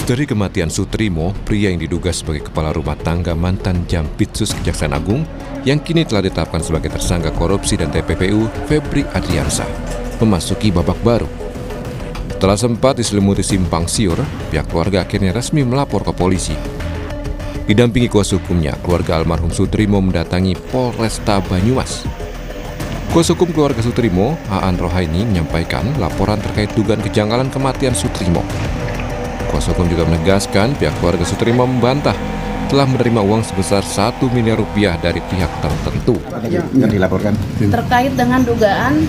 Misteri kematian Sutrimo, pria yang diduga sebagai kepala rumah tangga mantan Jampitsus Kejaksaan Agung, yang kini telah ditetapkan sebagai tersangka korupsi dan TPPU, Febri Adriansah, memasuki babak baru. Setelah sempat diselimuti simpang siur, pihak keluarga akhirnya resmi melapor ke polisi. Didampingi kuasa hukumnya, keluarga almarhum Sutrimo mendatangi Polresta Banyumas. Kuasa hukum keluarga Sutrimo, Aan Rohaini, menyampaikan laporan terkait dugaan kejanggalan kematian Sutrimo. Kuasa hukum juga menegaskan pihak keluarga Sutrimo membantah telah menerima uang sebesar 1 miliar rupiah dari pihak tertentu. Yang dilaporkan terkait dengan dugaan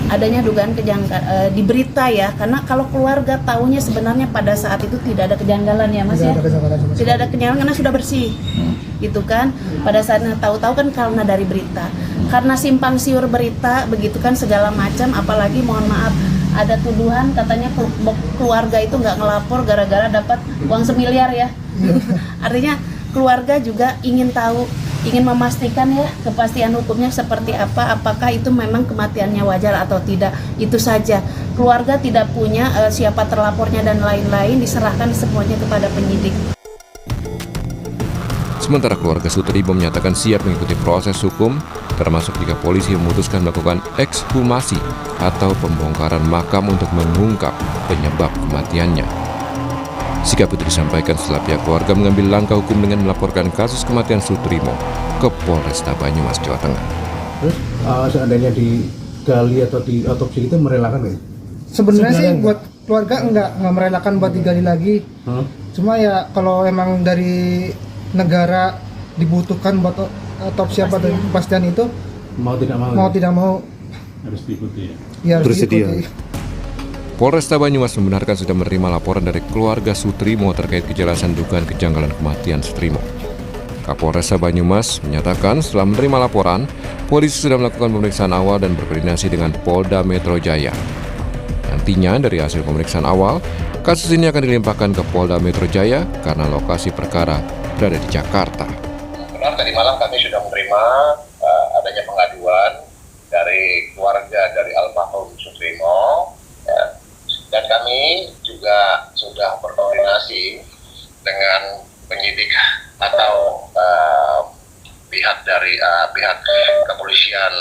adanya dugaan kejanggalan di berita ya, karena kalau keluarga tahunya sebenarnya pada saat itu tidak ada kejanggalan ya Mas ya, tidak ada kejanggalan karena sudah bersih, gitu kan. Pada saatnya tahu-tahu kan karena dari berita, karena simpang siur berita begitu kan segala macam, apalagi mohon maaf ada tuduhan katanya keluarga itu nggak ngelapor gara-gara dapat uang 1 miliar ya. Artinya keluarga juga ingin tahu, ingin memastikan ya kepastian hukumnya seperti apa, apakah itu memang kematiannya wajar atau tidak. Itu saja. Keluarga tidak punya siapa terlapornya dan lain-lain, diserahkan semuanya kepada penyidik. Sementara keluarga Sutrimo menyatakan siap mengikuti proses hukum, termasuk jika polisi memutuskan melakukan ekshumasi atau pembongkaran makam untuk mengungkap penyebab kematiannya. Sikap itu disampaikan setelah pihak keluarga mengambil langkah hukum dengan melaporkan kasus kematian Sutrimo ke Polresta Banyumas, Jawa Tengah. Terus seandainya digali atau diotopsi itu merelakan nggak? Sebenarnya sih buat keluarga nggak merelakan buat digali lagi. Cuma ya kalau emang dari negara dibutuhkan buat otopsi apa dan kepastian itu mau tidak mau harus diikuti ya. Ya harus bersedia. diikuti. Polresta Banyumas membenarkan sudah menerima laporan dari keluarga Sutrimo terkait kejelasan dugaan kejanggalan kematian Sutrimo. Kapolresta Banyumas menyatakan setelah menerima laporan, polisi sudah melakukan pemeriksaan awal dan berkoordinasi dengan Polda Metro Jaya. Nantinya dari hasil pemeriksaan awal, kasus ini akan dilimpahkan ke Polda Metro Jaya karena lokasi perkara berada di Jakarta. Benar, tadi malam kami sudah menerima adanya pengaduan dari keluarga dari almarhum Sutrimo, ya. Dan kami juga sudah berkoordinasi dengan penyidik atau pihak dari pihak kepolisian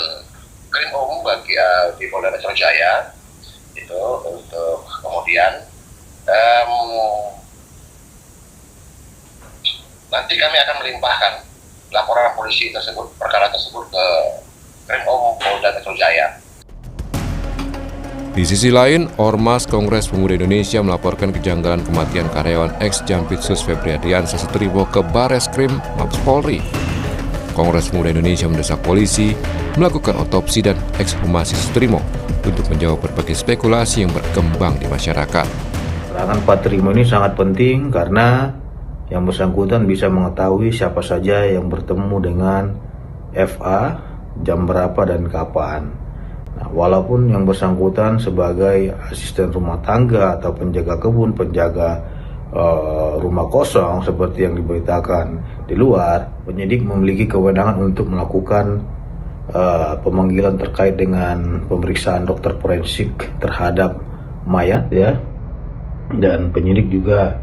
Krimum bagi di Polda Metro Jaya itu untuk kemudian nanti kami akan melimpahkan laporan polisi tersebut, perkara tersebut ke Krimum Polda Metro Jaya. Di sisi lain, Ormas Kongres Pemuda Indonesia melaporkan kejanggalan kematian karyawan ex-Jampitsus Febri Adriansah Sutrimo ke Bareskrim Mabes Polri. Kongres Pemuda Indonesia mendesak polisi melakukan otopsi dan ekshumasi Sutrimo untuk menjawab berbagai spekulasi yang berkembang di masyarakat. Keterangan Pak Trimo ini sangat penting karena yang bersangkutan bisa mengetahui siapa saja yang bertemu dengan FA, jam berapa dan kapan. Nah, walaupun yang bersangkutan sebagai asisten rumah tangga atau penjaga kebun, penjaga rumah kosong seperti yang diberitakan di luar, penyidik memiliki kewenangan untuk melakukan pemanggilan terkait dengan pemeriksaan dokter forensik terhadap mayat ya, dan penyidik juga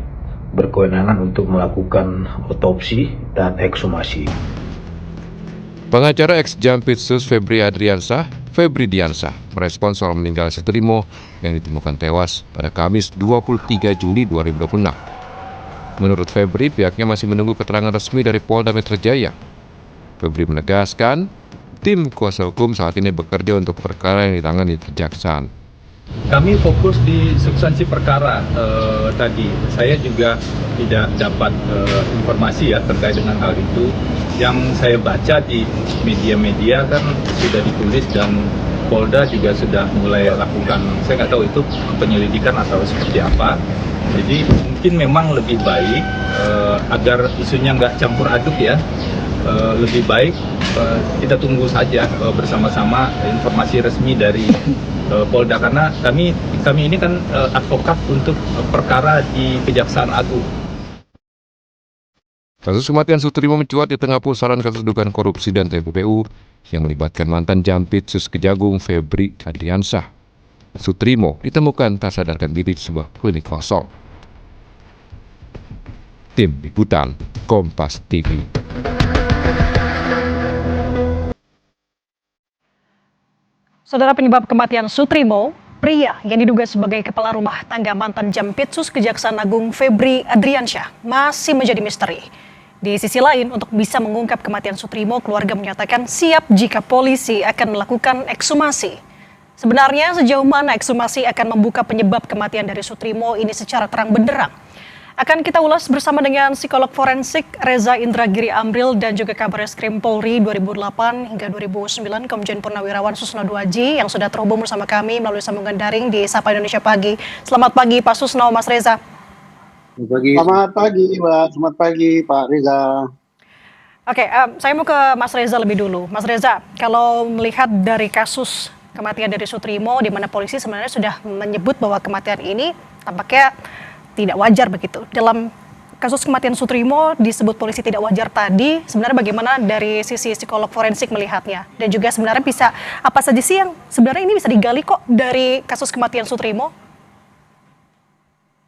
berkewenangan untuk melakukan otopsi dan ekshumasi. Pengacara ex-Jampitsus Febri Adriansah, Febri Diansah, merespons soal meninggal Sutrimo yang ditemukan tewas pada Kamis 23 Juli 2026. Menurut Febri, pihaknya masih menunggu keterangan resmi dari Polda Metro Jaya. Febri menegaskan, tim kuasa hukum saat ini bekerja untuk perkara yang ditangani kejaksaan. Kami fokus di substansi perkara tadi. Saya juga tidak dapat informasi ya terkait dengan hal itu. Yang saya baca di media-media kan sudah ditulis dan Polda juga sudah mulai lakukan, saya nggak tahu itu penyelidikan atau seperti apa. Jadi mungkin memang lebih baik agar isunya nggak campur aduk ya, lebih baik kita tunggu saja bersama-sama informasi resmi dari Polda, karena kami ini kan advokat untuk perkara di Kejaksaan Agung. Kasus kematian Sutrimo mencuat di tengah pusaran kasus dugaan korupsi dan TPPU yang melibatkan mantan Jampitsus Kejagung Febri Adriansah. Sutrimo ditemukan tak sadarkan diri di sebuah klinik kosong. Tim Liputan Kompas TV. Saudara, penyebab kematian Sutrimo, pria yang diduga sebagai kepala rumah tangga mantan Jampitsus Kejaksaan Agung Febri Adriansyah, masih menjadi misteri. Di sisi lain, untuk bisa mengungkap kematian Sutrimo, keluarga menyatakan siap jika polisi akan melakukan ekshumasi. Sebenarnya sejauh mana ekshumasi akan membuka penyebab kematian dari Sutrimo ini secara terang benderang? Akan kita ulas bersama dengan psikolog forensik Reza Indragiri Amril dan juga Kabareskrim Polri 2008 hingga 2009 Komjen Purnawirawan Susno Duaji yang sudah terhubung bersama kami melalui sambungan daring di Sapa Indonesia Pagi. Selamat pagi Pak Susno, Mas Reza. Selamat pagi Mbak, selamat pagi Pak Reza. Oke, saya mau ke Mas Reza lebih dulu. Mas Reza, kalau melihat dari kasus kematian dari Sutrimo, di mana polisi sebenarnya sudah menyebut bahwa kematian ini tampaknya tidak wajar begitu. Dalam kasus kematian Sutrimo disebut polisi tidak wajar tadi, sebenarnya bagaimana dari sisi psikolog forensik melihatnya? Dan juga sebenarnya bisa apa saja sih yang sebenarnya ini bisa digali kok dari kasus kematian Sutrimo?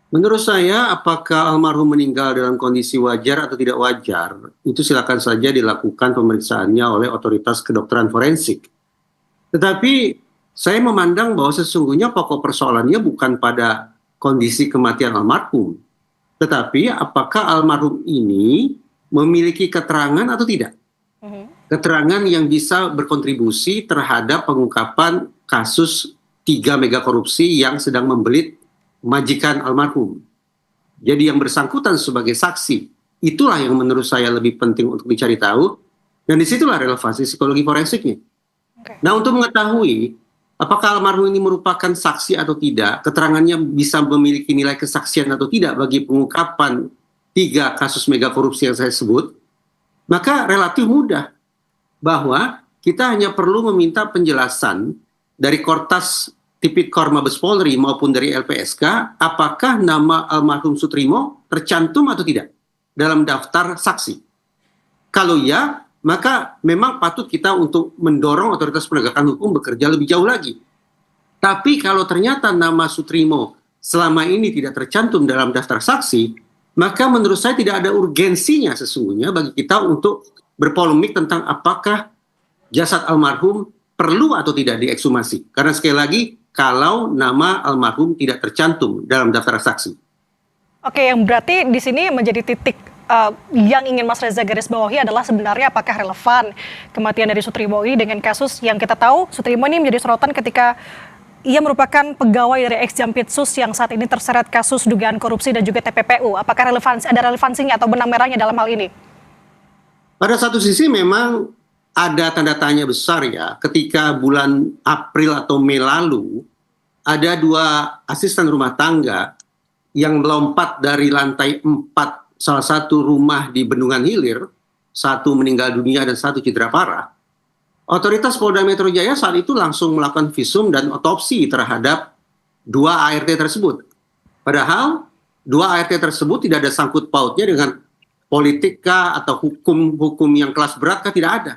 Menurut saya, apakah almarhum meninggal dalam kondisi wajar atau tidak wajar, itu silakan saja dilakukan pemeriksaannya oleh otoritas kedokteran forensik. Tetapi saya memandang bahwa sesungguhnya pokok persoalannya bukan pada kondisi kematian almarhum, tetapi apakah almarhum ini memiliki keterangan atau tidak. Keterangan yang bisa berkontribusi terhadap pengungkapan kasus 3 mega korupsi yang sedang membelit majikan almarhum. Jadi yang bersangkutan sebagai saksi, itulah yang menurut saya lebih penting untuk dicari tahu, dan disitulah relevansi psikologi forensiknya. Nah, untuk mengetahui apakah almarhum ini merupakan saksi atau tidak, keterangannya bisa memiliki nilai kesaksian atau tidak bagi pengungkapan 3 kasus mega korupsi yang saya sebut, maka relatif mudah bahwa kita hanya perlu meminta penjelasan dari Kortas Tipikor Mabes Polri maupun dari LPSK, apakah nama almarhum Sutrimo tercantum atau tidak dalam daftar saksi. Kalau ya, maka memang patut kita untuk mendorong otoritas penegakan hukum bekerja lebih jauh lagi. Tapi kalau ternyata nama Sutrimo selama ini tidak tercantum dalam daftar saksi, maka menurut saya tidak ada urgensinya sesungguhnya bagi kita untuk berpolemik tentang apakah jasad almarhum perlu atau tidak diekshumasi. Karena sekali lagi, kalau nama almarhum tidak tercantum dalam daftar saksi. Oke, yang berarti di sini menjadi titik yang ingin Mas Reza garis bawahi adalah sebenarnya apakah relevan kematian dari Sutrimo ini dengan kasus yang kita tahu Sutrimo ini menjadi sorotan ketika ia merupakan pegawai dari ex-Jampitsus yang saat ini terseret kasus dugaan korupsi dan juga TPPU. Apakah ada relevansinya atau benang merahnya dalam hal ini? Pada satu sisi memang ada tanda tanya besar ya, ketika bulan April atau Mei lalu, ada 2 asisten rumah tangga yang melompat dari lantai 4 salah satu rumah di Bendungan Hilir, 1 meninggal dunia dan 1 cedera parah. Otoritas Polda Metro Jaya saat itu langsung melakukan visum dan otopsi terhadap 2 ART tersebut. Padahal 2 ART tersebut tidak ada sangkut pautnya dengan politik kah atau hukum yang kelas berat kah, tidak ada.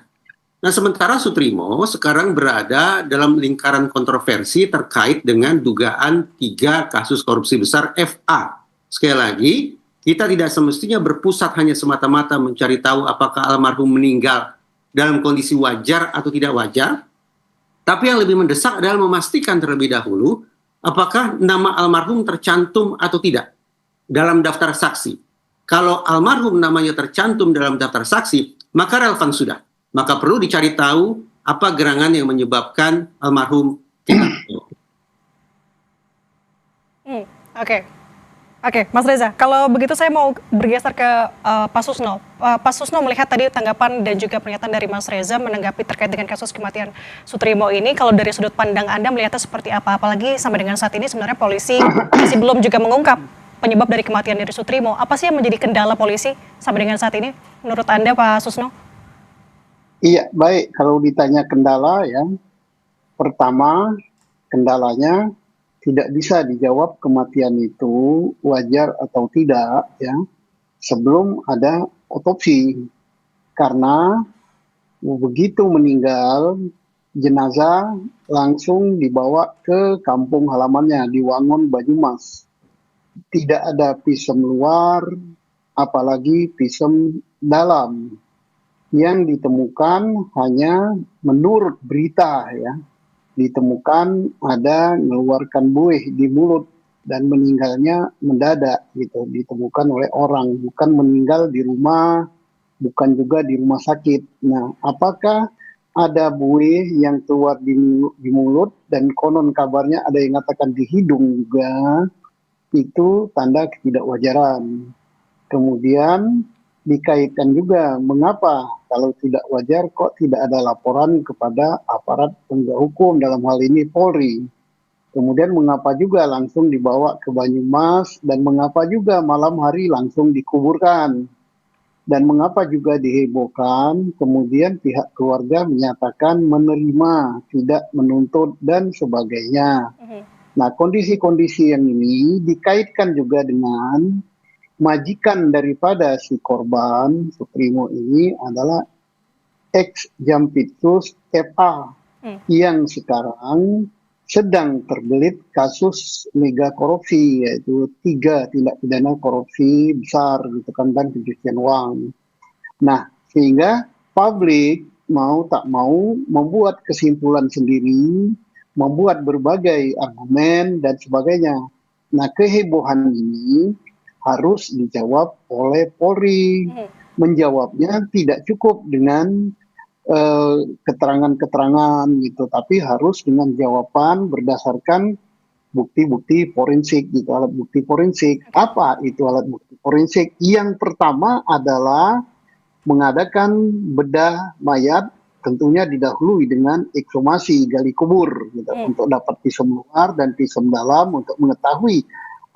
Nah, sementara Sutrimo sekarang berada dalam lingkaran kontroversi terkait dengan dugaan 3 kasus korupsi besar FA. Sekali lagi, kita tidak semestinya berpusat hanya semata-mata mencari tahu apakah almarhum meninggal dalam kondisi wajar atau tidak wajar, tapi yang lebih mendesak adalah memastikan terlebih dahulu apakah nama almarhum tercantum atau tidak dalam daftar saksi. Kalau almarhum namanya tercantum dalam daftar saksi, maka relevan sudah. Maka perlu dicari tahu apa gerangan yang menyebabkan almarhum tidak. Oke, Mas Reza, kalau begitu saya mau bergeser ke Pak Susno. Pak Susno melihat tadi tanggapan dan juga pernyataan dari Mas Reza menanggapi terkait dengan kasus kematian Sutrimo ini. Kalau dari sudut pandang Anda melihatnya seperti apa? Apalagi sampai dengan saat ini sebenarnya polisi masih belum juga mengungkap penyebab dari kematian dari Sutrimo. Apa sih yang menjadi kendala polisi sampai dengan saat ini menurut Anda, Pak Susno? Iya, baik. Kalau ditanya kendala ya, pertama kendalanya tidak bisa dijawab kematian itu wajar atau tidak ya sebelum ada otopsi. Karena begitu meninggal, jenazah langsung dibawa ke kampung halamannya di Wangon, Banyumas. Tidak ada visum luar apalagi visum dalam yang ditemukan hanya menurut berita ya, ditemukan ada mengeluarkan buih di mulut dan meninggalnya mendadak gitu, ditemukan oleh orang, bukan meninggal di rumah, bukan juga di rumah sakit. Nah, apakah ada buih yang keluar di mulut dan konon kabarnya ada yang mengatakan di hidung juga, itu tanda ketidakwajaran. Kemudian dikaitkan juga mengapa kalau tidak wajar kok tidak ada laporan kepada aparat penegak hukum, dalam hal ini Polri. Kemudian mengapa juga langsung dibawa ke Banyumas dan mengapa juga malam hari langsung dikuburkan. Dan mengapa juga dihebohkan, kemudian pihak keluarga menyatakan menerima, tidak menuntut, dan sebagainya. Nah, kondisi-kondisi yang ini dikaitkan juga dengan majikan daripada si korban, Suprimo ini adalah ex-Jampitsus FA, yang sekarang sedang terbelit kasus mega korupsi, yaitu 3 tindak pidana korupsi besar gitu kan, dan pencucian uang. Nah, sehingga publik mau tak mau membuat kesimpulan sendiri, membuat berbagai argumen dan sebagainya. Nah, kehebohan ini harus dijawab oleh Polri. Menjawabnya tidak cukup dengan keterangan-keterangan gitu, tapi harus dengan jawaban berdasarkan bukti-bukti forensik gitu, alat bukti forensik. Apa itu alat bukti forensik? Yang pertama adalah mengadakan bedah mayat, tentunya didahului dengan ekshumasi, gali kubur gitu, untuk dapat visum luar dan visum dalam untuk mengetahui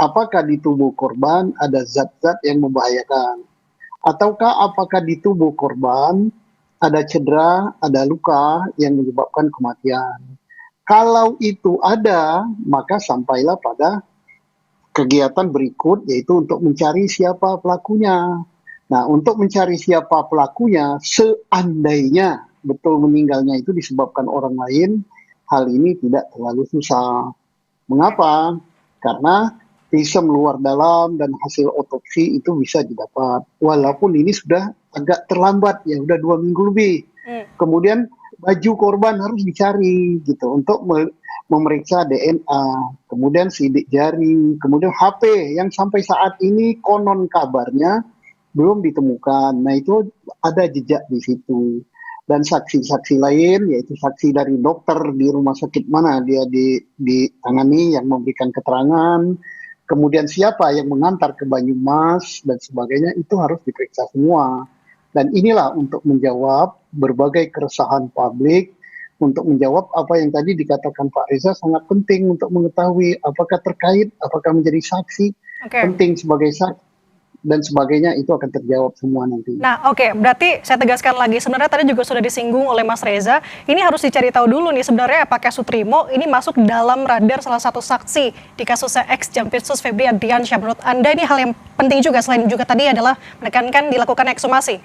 apakah di tubuh korban ada zat-zat yang membahayakan, ataukah apakah di tubuh korban ada cedera, ada luka yang menyebabkan kematian. Kalau itu ada, maka sampailah pada kegiatan berikut, yaitu untuk mencari siapa pelakunya. Nah, untuk mencari siapa pelakunya, seandainya betul meninggalnya itu disebabkan orang lain, hal ini tidak terlalu susah. Mengapa? Karena visum luar dalam dan hasil otopsi itu bisa didapat. Walaupun ini sudah agak terlambat ya, udah 2 minggu lebih. Kemudian baju korban harus dicari gitu untuk memeriksa DNA, kemudian sidik jari, kemudian HP yang sampai saat ini konon kabarnya belum ditemukan. Nah, itu ada jejak di situ. Dan saksi-saksi lain, yaitu saksi dari dokter di rumah sakit mana dia ditangani yang memberikan keterangan, kemudian siapa yang mengantar ke Banyumas dan sebagainya, itu harus diperiksa semua. Dan inilah untuk menjawab berbagai keresahan publik, untuk menjawab apa yang tadi dikatakan Pak Reza, sangat penting untuk mengetahui apakah terkait, apakah menjadi saksi, penting sebagai saksi, dan sebagainya, itu akan terjawab semua nanti. Nah, berarti saya tegaskan lagi, sebenarnya tadi juga sudah disinggung oleh Mas Reza, ini harus dicari tahu dulu nih sebenarnya apakah Sutrimo ini masuk dalam radar salah satu saksi di kasusnya ex-Jampitsus Febri Adriansyah. Menurut Anda ini hal yang penting juga, selain juga tadi adalah menekankan dilakukan ekshumasi?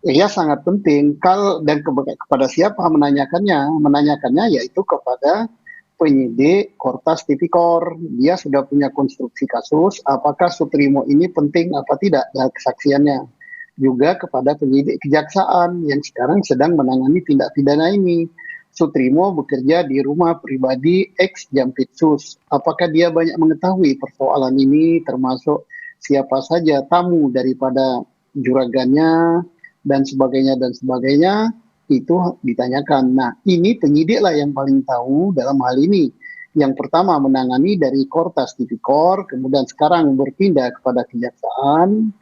Iya, sangat penting. Dan kepada siapa menanyakannya? Menanyakannya yaitu kepada penyidik Kortas Tipikor. Dia sudah punya konstruksi kasus, apakah Sutrimo ini penting apa tidak dalam kesaksiannya. Juga kepada penyidik kejaksaan yang sekarang sedang menangani tindak pidana ini. Sutrimo bekerja di rumah pribadi ex-Jampitsus. Apakah dia banyak mengetahui persoalan ini, termasuk siapa saja tamu daripada juragannya, dan sebagainya, itu ditanyakan. Nah, ini penyidik lah yang paling tahu dalam hal ini. Yang pertama menangani dari Kortas Tipikor, kemudian sekarang berpindah kepada Kejaksaan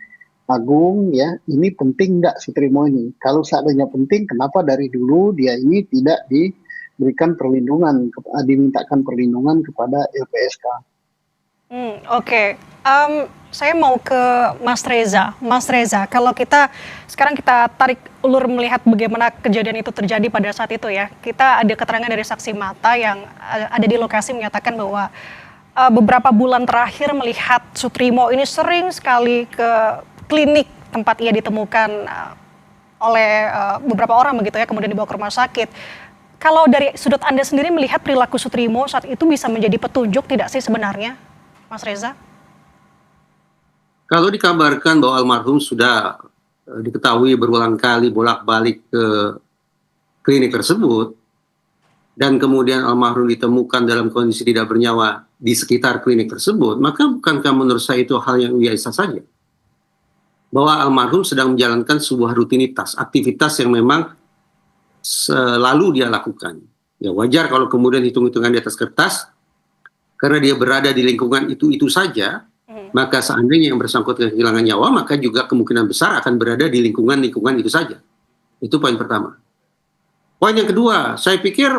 Agung, ya. Ini penting nggak Sutrimo ini? Kalau seandainya penting, kenapa dari dulu dia ini tidak diberikan perlindungan, dimintakan perlindungan kepada LPSK? Saya mau ke Mas Reza. Mas Reza, kalau sekarang kita tarik ulur melihat bagaimana kejadian itu terjadi pada saat itu ya. Kita ada keterangan dari saksi mata yang ada di lokasi menyatakan bahwa beberapa bulan terakhir melihat Sutrimo ini sering sekali ke klinik tempat ia ditemukan oleh beberapa orang begitu ya, kemudian dibawa ke rumah sakit. Kalau dari sudut Anda sendiri melihat perilaku Sutrimo saat itu bisa menjadi petunjuk tidak sih sebenarnya, Mas Reza? Kalau dikabarkan bahwa almarhum sudah diketahui berulang kali bolak-balik ke klinik tersebut, dan kemudian almarhum ditemukan dalam kondisi tidak bernyawa di sekitar klinik tersebut, maka bukankah menurut saya itu hal yang biasa saja? Bahwa almarhum sedang menjalankan sebuah rutinitas, aktivitas yang memang selalu dia lakukan. Ya wajar kalau kemudian hitung-hitungan di atas kertas, karena dia berada di lingkungan itu saja, maka seandainya yang bersangkutan kehilangan nyawa, maka juga kemungkinan besar akan berada di lingkungan-lingkungan itu saja. Itu poin pertama. Poin yang kedua, saya pikir,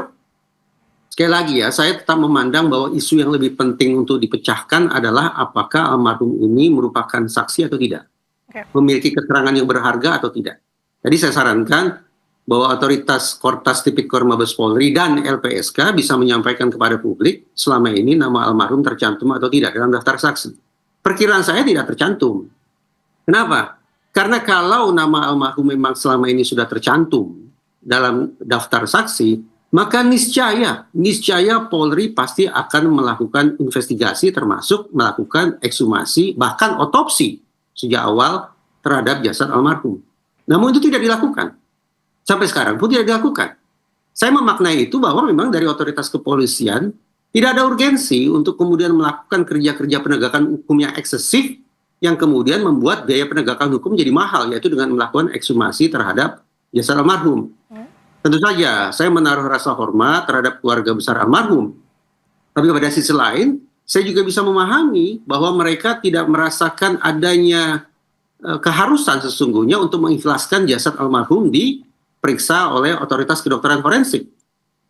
sekali lagi ya, saya tetap memandang bahwa isu yang lebih penting untuk dipecahkan adalah apakah almarhum ini merupakan saksi atau tidak. Memiliki keterangan yang berharga atau tidak. Jadi saya sarankan bahwa otoritas Kortas Tipikor Mabes Polri dan LPSK bisa menyampaikan kepada publik selama ini nama almarhum tercantum atau tidak dalam daftar saksi. Perkiraan saya tidak tercantum. Kenapa? Karena kalau nama almarhum memang selama ini sudah tercantum dalam daftar saksi, maka niscaya Polri pasti akan melakukan investigasi termasuk melakukan ekshumasi bahkan otopsi sejak awal terhadap jasad almarhum. Namun itu tidak dilakukan. Sampai sekarang pun tidak dilakukan. Saya memaknai itu bahwa memang dari otoritas kepolisian tidak ada urgensi untuk kemudian melakukan kerja-kerja penegakan hukum yang eksesif yang kemudian membuat biaya penegakan hukum jadi mahal, yaitu dengan melakukan ekshumasi terhadap jasad almarhum. Tentu saja saya menaruh rasa hormat terhadap keluarga besar almarhum. Tapi pada sisi lain, saya juga bisa memahami bahwa mereka tidak merasakan adanya keharusan sesungguhnya untuk mengikhlaskan jasad almarhum diperiksa oleh otoritas kedokteran forensik.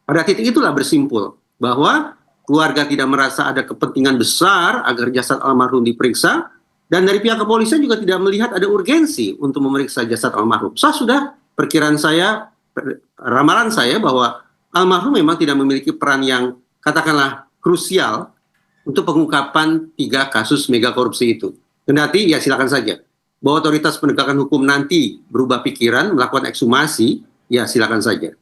Pada titik itulah bersimpul bahwa keluarga tidak merasa ada kepentingan besar agar jasad almarhum diperiksa, dan dari pihak kepolisian juga tidak melihat ada urgensi untuk memeriksa jasad almarhum. Sudah perkiraan saya, ramalan saya bahwa almarhum memang tidak memiliki peran yang katakanlah krusial untuk pengungkapan 3 kasus mega korupsi itu. Kendati ya silakan saja. Bahwa otoritas penegakan hukum nanti berubah pikiran, melakukan ekshumasi, ya silakan saja.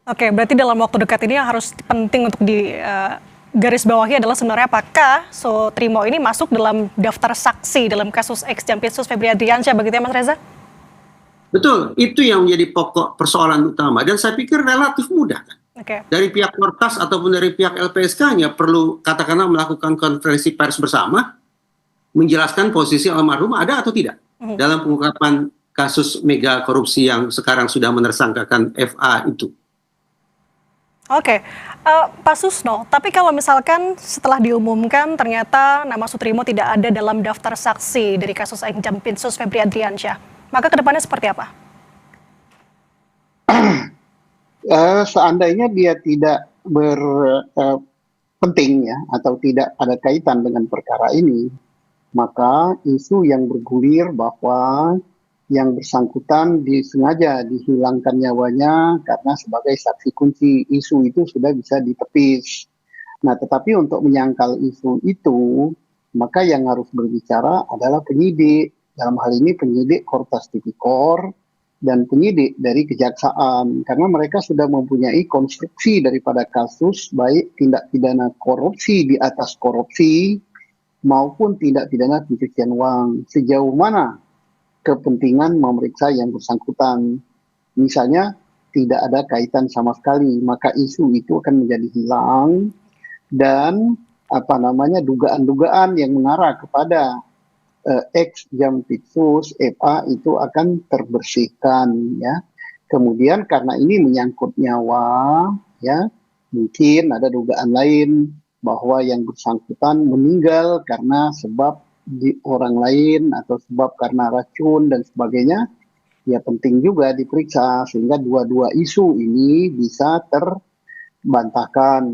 Oke, berarti dalam waktu dekat ini yang harus penting untuk di garis bawahi adalah sebenarnya apakah Sutrimo ini masuk dalam daftar saksi dalam kasus ex Jampitsus Febri Adriansyah, begitu ya Mas Reza? Betul, itu yang menjadi pokok persoalan utama dan saya pikir relatif mudah kan. Dari pihak Kortas ataupun dari pihak LPSK hanya perlu katakanlah melakukan konferensi pers bersama menjelaskan posisi almarhum ada atau tidak dalam pengungkapan kasus mega korupsi yang sekarang sudah menersangkakan FA itu. Oke, Pak Susno, tapi kalau misalkan setelah diumumkan ternyata nama Sutrimo tidak ada dalam daftar saksi dari kasus ex Jampitsus Febri Adriansyah, maka kedepannya seperti apa? Seandainya dia tidak berpenting ya atau tidak ada kaitan dengan perkara ini, maka isu yang bergulir bahwa yang bersangkutan disengaja dihilangkan nyawanya karena sebagai saksi kunci, isu itu sudah bisa ditepis. Nah, tetapi untuk menyangkal isu itu, maka yang harus berbicara adalah penyidik. Dalam hal ini penyidik Kortas Tipikor dan penyidik dari kejaksaan, karena mereka sudah mempunyai konstruksi daripada kasus baik tindak pidana korupsi di atas korupsi maupun tindak pidana pencucian uang. Sejauh mana kepentingan memeriksa yang bersangkutan? Misalnya tidak ada kaitan sama sekali, maka isu itu akan menjadi hilang dan dugaan-dugaan yang mengarah kepada ex Jampitsus FA itu akan terbersihkan ya. Kemudian karena ini menyangkut nyawa ya, mungkin ada dugaan lain bahwa yang bersangkutan meninggal karena sebab di orang lain atau sebab karena racun dan sebagainya, ya penting juga diperiksa sehingga dua-dua isu ini bisa terbantahkan.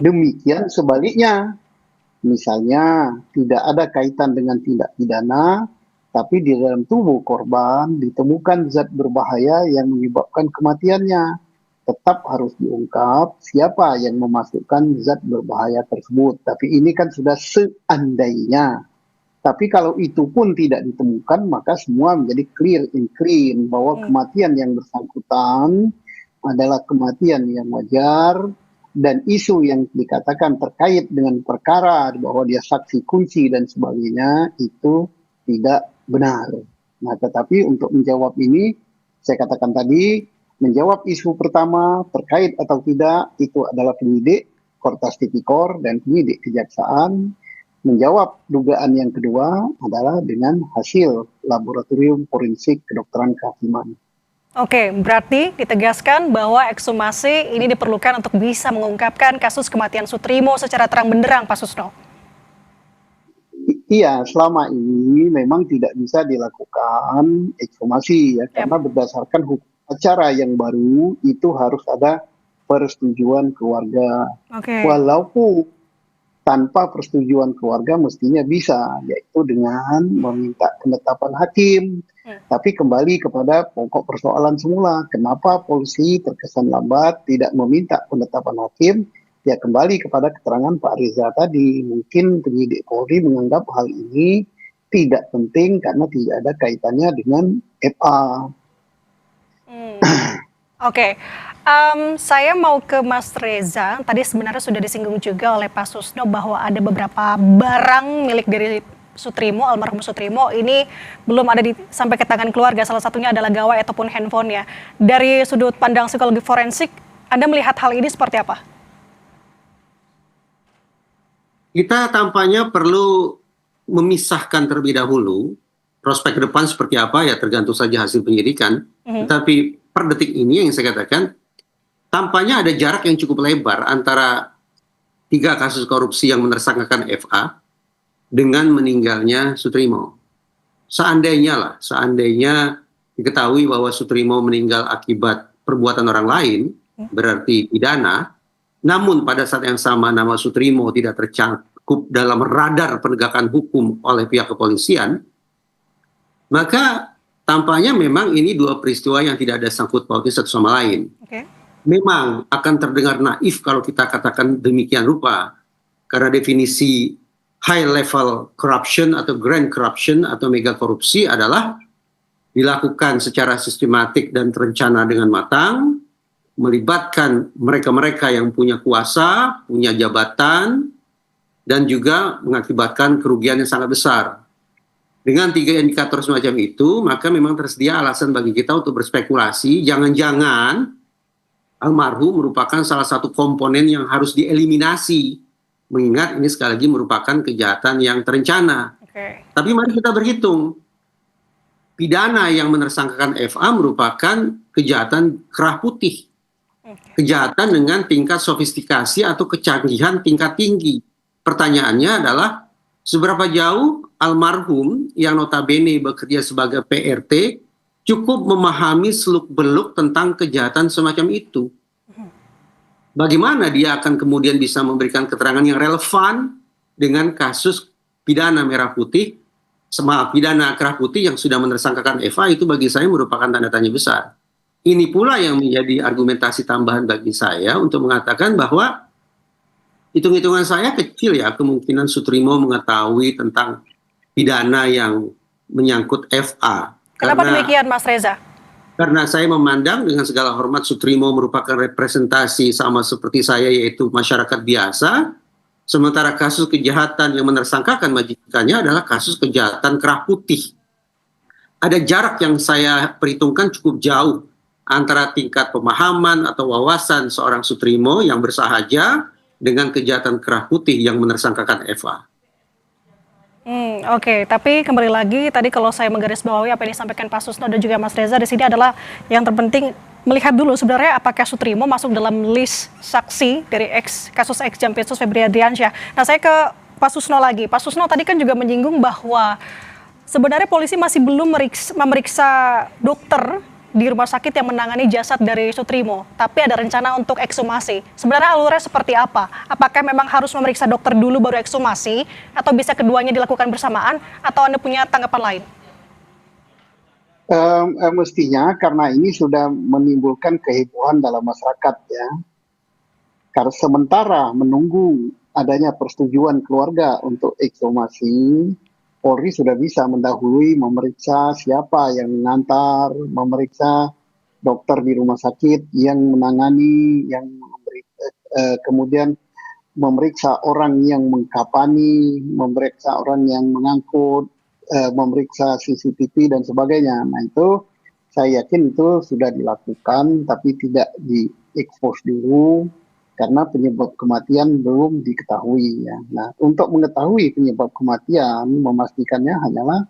Demikian sebaliknya, misalnya tidak ada kaitan dengan tindak pidana, tapi di dalam tubuh korban ditemukan zat berbahaya yang menyebabkan kematiannya. Tetap harus diungkap siapa yang memasukkan zat berbahaya tersebut. Tapi ini kan sudah seandainya. Tapi kalau itu pun tidak ditemukan, maka semua menjadi clear and clean bahwa kematian yang bersangkutan adalah kematian yang wajar, dan isu yang dikatakan terkait dengan perkara bahwa dia saksi kunci dan sebagainya itu tidak benar. Nah, tetapi untuk menjawab ini, saya katakan tadi, menjawab isu pertama terkait atau tidak itu adalah penyidik Kortas Tipikor dan penyidik Kejaksaan. Menjawab dugaan yang kedua adalah dengan hasil laboratorium forensik kedokteran kehakiman. Oke, berarti ditegaskan bahwa ekshumasi ini diperlukan untuk bisa mengungkapkan kasus kematian Sutrimo secara terang benderang, Pak Susno. Iya, selama ini memang tidak bisa dilakukan ekshumasi ya, karena berdasarkan hukum acara yang baru itu harus ada persetujuan keluarga. Walaupun tanpa persetujuan keluarga mestinya bisa, yaitu dengan meminta penetapan hakim. Tapi kembali kepada pokok persoalan semula, kenapa polisi terkesan lambat tidak meminta penetapan hakim? Ya kembali kepada keterangan Pak Reza tadi, mungkin penyidik Polri menganggap hal ini tidak penting karena tidak ada kaitannya dengan FA. Oke, saya mau ke Mas Reza. Tadi sebenarnya sudah disinggung juga oleh Pak Susno bahwa ada beberapa barang milik dari Sutrimo, almarhum Sutrimo ini belum ada sampai ke tangan keluarga. Salah satunya adalah gawai ataupun handphonenya. Dari sudut pandang psikologi forensik, Anda melihat hal ini seperti apa? Kita tampaknya perlu memisahkan terlebih dahulu prospek ke depan seperti apa ya tergantung saja hasil penyidikan. Tetapi per detik ini yang saya katakan tampaknya ada jarak yang cukup lebar antara 3 kasus korupsi yang menersangkakan FA dengan meninggalnya Sutrimo. Seandainya diketahui bahwa Sutrimo meninggal akibat perbuatan orang lain, berarti pidana, namun pada saat yang sama nama Sutrimo tidak tercakup dalam radar penegakan hukum oleh pihak kepolisian, maka tampaknya memang ini 2 peristiwa yang tidak ada sangkut pautnya satu sama lain. Memang akan terdengar naif kalau kita katakan demikian rupa, karena definisi high level corruption atau grand corruption atau mega korupsi adalah dilakukan secara sistematik dan terencana dengan matang, melibatkan mereka-mereka yang punya kuasa, punya jabatan, dan juga mengakibatkan kerugian yang sangat besar. Dengan 3 indikator semacam itu, maka memang tersedia alasan bagi kita untuk berspekulasi, jangan-jangan almarhum merupakan salah satu komponen yang harus dieliminasi, mengingat ini sekali lagi merupakan kejahatan yang terencana. Tapi mari kita berhitung, pidana yang menersangkakan FA merupakan kejahatan kerah putih. Kejahatan dengan tingkat sofistikasi atau kecanggihan tingkat tinggi. Pertanyaannya adalah seberapa jauh almarhum yang notabene bekerja sebagai PRT cukup memahami seluk-beluk tentang kejahatan semacam itu. Bagaimana dia akan kemudian bisa memberikan keterangan yang relevan dengan kasus pidana merah putih, pidana kerah putih yang sudah menersangkakan FA, itu bagi saya merupakan tanda tanya besar. Ini pula yang menjadi argumentasi tambahan bagi saya untuk mengatakan bahwa hitung-hitungan saya kecil ya kemungkinan Sutrimo mengetahui tentang pidana yang menyangkut FA. Kenapa demikian, Mas Reza? Karena saya memandang dengan segala hormat Sutrimo merupakan representasi sama seperti saya, yaitu masyarakat biasa, sementara kasus kejahatan yang menersangkakan majikannya adalah kasus kejahatan kerah putih. Ada jarak yang saya perhitungkan cukup jauh antara tingkat pemahaman atau wawasan seorang Sutrimo yang bersahaja dengan kejahatan kerah putih yang menersangkakan FA. Oke, tapi kembali lagi tadi kalau saya menggarisbawahi apa yang disampaikan Pak Susno dan juga Mas Reza di sini adalah yang terpenting melihat dulu sebenarnya apakah Sutrimo masuk dalam list saksi dari kasus Jampitsus Febri Adriansyah. Nah, saya ke Pak Susno lagi. Pak Susno tadi kan juga menyinggung bahwa sebenarnya polisi masih belum memeriksa dokter di rumah sakit yang menangani jasad dari Sutrimo, tapi ada rencana untuk ekshumasi. Sebenarnya alurnya seperti apa? Apakah memang harus memeriksa dokter dulu baru ekshumasi, atau bisa keduanya dilakukan bersamaan, atau Anda punya tanggapan lain? Mestinya karena ini sudah menimbulkan kehebohan dalam masyarakat ya. Karena sementara menunggu adanya persetujuan keluarga untuk ekshumasi, Polri sudah bisa mendahului memeriksa siapa yang mengantar, memeriksa dokter di rumah sakit yang menangani, kemudian memeriksa orang yang mengkapani, memeriksa orang yang mengangkut, memeriksa CCTV dan sebagainya. Nah itu saya yakin itu sudah dilakukan, tapi tidak di-expose dulu karena penyebab kematian belum diketahui ya. Nah untuk mengetahui penyebab kematian, memastikannya hanyalah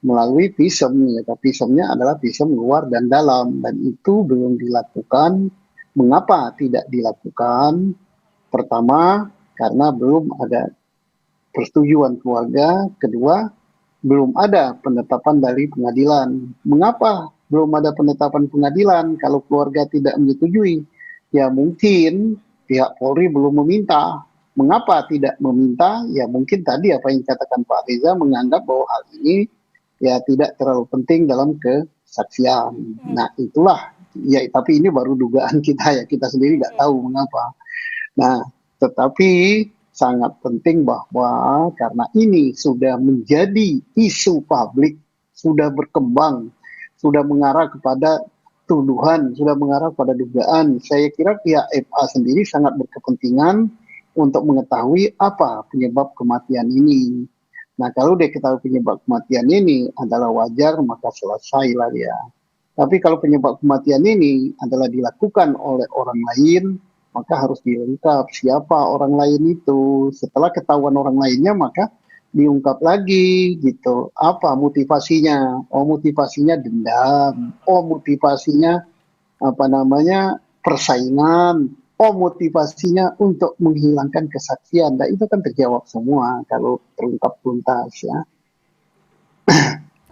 melalui visum ya. Visumnya adalah visum luar dan dalam, dan itu belum dilakukan. Mengapa tidak dilakukan? Pertama, karena belum ada persetujuan keluarga. Kedua, belum ada penetapan dari pengadilan. Mengapa belum ada penetapan pengadilan? Kalau keluarga tidak menyetujui, ya mungkin pihak Polri belum meminta. Mengapa tidak meminta? Ya mungkin tadi apa yang dikatakan Pak Reza, menganggap bahwa hal ini ya tidak terlalu penting dalam kesaksian. Nah itulah, ya tapi ini baru dugaan kita ya, kita sendiri nggak tahu mengapa. Nah tetapi sangat penting bahwa karena ini sudah menjadi isu publik, sudah berkembang, sudah mengarah kepada tuduhan, sudah mengarah pada dugaan. Saya kira pihak FA sendiri sangat berkepentingan untuk mengetahui apa penyebab kematian ini. Nah kalau dia ketahui penyebab kematian ini adalah wajar, maka selesailah dia. Tapi kalau penyebab kematian ini adalah dilakukan oleh orang lain, maka harus diungkap siapa orang lain itu. Setelah ketahuan orang lainnya, maka diungkap lagi gitu. Apa motivasinya? Oh motivasinya dendam. Oh motivasinya persaingan. Oh motivasinya untuk menghilangkan kesaksian. Dan itu kan terjawab semua kalau terungkap tuntas ya.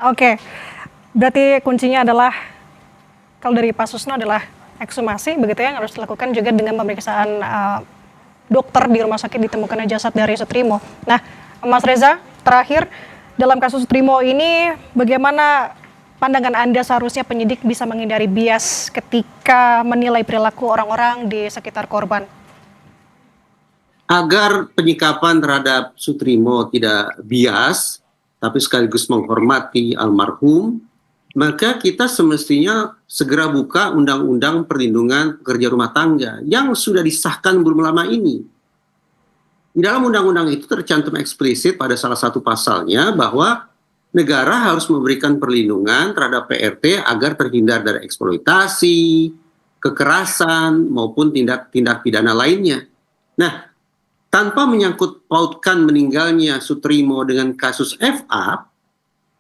Oke, berarti kuncinya adalah kalau dari Pak Susno adalah ekshumasi, begitu ya, yang harus dilakukan juga dengan pemeriksaan dokter di rumah sakit ditemukannya jasad dari Sutrimo. Nah, Mas Reza, terakhir dalam kasus Sutrimo ini, bagaimana pandangan Anda seharusnya penyidik bisa menghindari bias ketika menilai perilaku orang-orang di sekitar korban? Agar penyikapan terhadap Sutrimo tidak bias, tapi sekaligus menghormati almarhum, maka kita semestinya segera buka Undang-Undang Perlindungan Pekerja Rumah Tangga yang sudah disahkan belum lama ini. Di dalam undang-undang itu tercantum eksplisit pada salah satu pasalnya bahwa negara harus memberikan perlindungan terhadap PRT agar terhindar dari eksploitasi, kekerasan, maupun tindak pidana lainnya. Nah, tanpa menyangkut pautkan meninggalnya Sutrimo dengan kasus FA,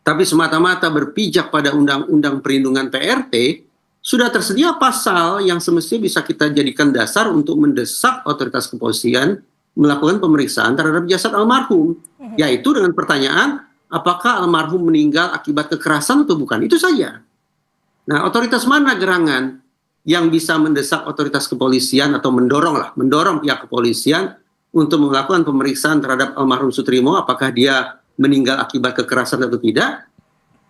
tapi semata-mata berpijak pada Undang-Undang Perlindungan PRT, sudah tersedia pasal yang semestinya bisa kita jadikan dasar untuk mendesak otoritas kepolisian melakukan pemeriksaan terhadap jasad almarhum, yaitu dengan pertanyaan, apakah almarhum meninggal akibat kekerasan atau bukan? Itu saja. Nah, otoritas mana gerangan yang bisa mendesak otoritas kepolisian atau mendorong pihak kepolisian untuk melakukan pemeriksaan terhadap almarhum Sutrimo, apakah dia meninggal akibat kekerasan atau tidak?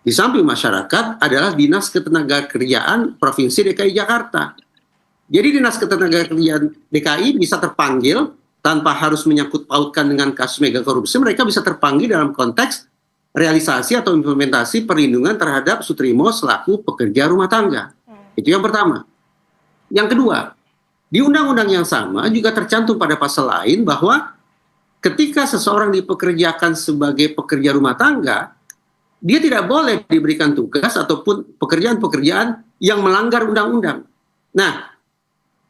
Di samping masyarakat adalah Dinas Ketenagakerjaan Provinsi DKI Jakarta. Jadi Dinas Ketenagakerjaan DKI bisa terpanggil tanpa harus menyangkut pautkan dengan kasus mega korupsi. Mereka bisa terpanggil dalam konteks realisasi atau implementasi perlindungan terhadap Sutrimo selaku pekerja rumah tangga. Itu yang pertama. Yang kedua, di undang-undang yang sama juga tercantum pada pasal lain bahwa ketika seseorang dipekerjakan sebagai pekerja rumah tangga, dia tidak boleh diberikan tugas ataupun pekerjaan-pekerjaan yang melanggar undang-undang. Nah,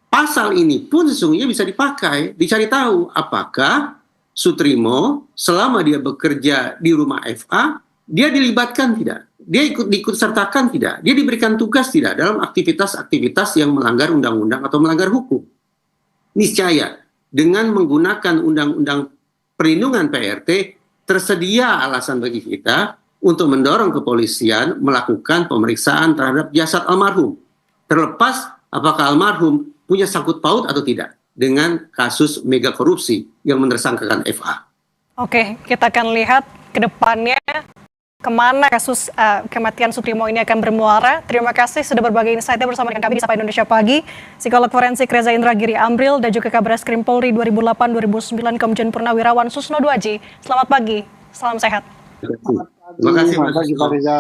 pasal ini pun sesungguhnya bisa dipakai, dicari tahu apakah Sutrimo selama dia bekerja di rumah FA, dia dilibatkan tidak? Dia ikut sertakan tidak? Dia diberikan tugas tidak dalam aktivitas-aktivitas yang melanggar undang-undang atau melanggar hukum? Niscaya dengan menggunakan undang-undang perlindungan PRT, tersedia alasan bagi kita untuk mendorong kepolisian melakukan pemeriksaan terhadap jasad almarhum. Terlepas apakah almarhum punya sangkut paut atau tidak dengan kasus mega korupsi yang mentersangkakan FA. Oke, kita akan lihat ke depannya kemana kasus kematian Sutrimo ini akan bermuara. Terima kasih sudah berbagi insight-nya bersama dengan kami di Sapa Indonesia Pagi. Psikolog forensik Reza Indragiri Amril dan juga Kabareskrim Polri 2008-2009 Komjen Purnawirawan Susno Duaji. Selamat pagi, salam sehat. Terima kasih, Pak Reza.